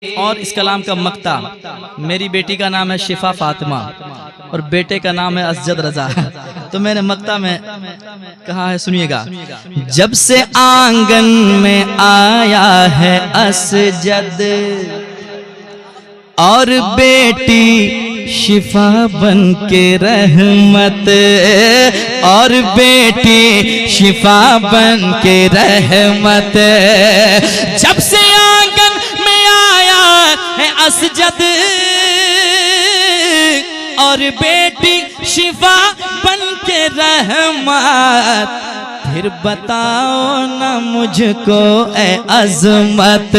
और इस कलाम का मक्ता, मेरी बेटी का नाम है शिफा फातिमा और बेटे का नाम है असजद रजा। तो मैंने मक्ता में कहा है, सुनिएगा। जब से आंगन में आया है असजद और बेटी शिफा बन के रहमत, और बेटी शिफा बन के रहमत, जब से आंगन में आया है असजद और बेटी शिफा बन के रहमत, फिर बताओ ना मुझको ए अज़मत,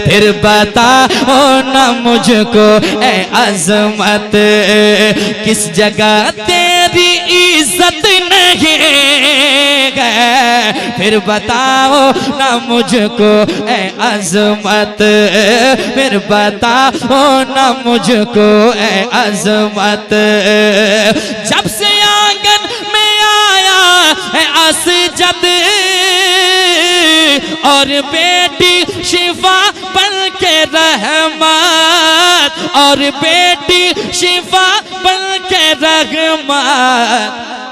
फिर बताओ ना मुझको ए अज़मत, किस जगह तेरी इज्जत नहीं है, फिर बताओ ना मुझको ए अज़मत, फिर बताओ ना मुझको ए अज़मत, जब से आंगन में आया है असजद और बेटी शिफा बन के रहमत, और बेटी शिफा बन के रहमत,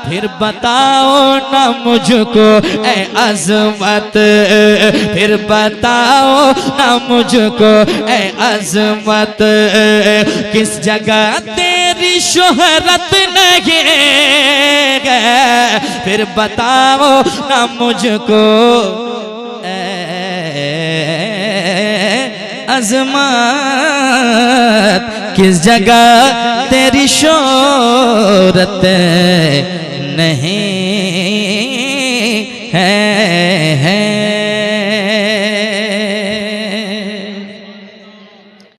फिर बताओ ना मुझको ए अज़मत, फिर बताओ ना मुझको ए अज़मत, किस जगह तेरी शोहरत नहीं है, फिर बताओ ना मुझको अज़मत, किस जगह तेरी शोहरत नहीं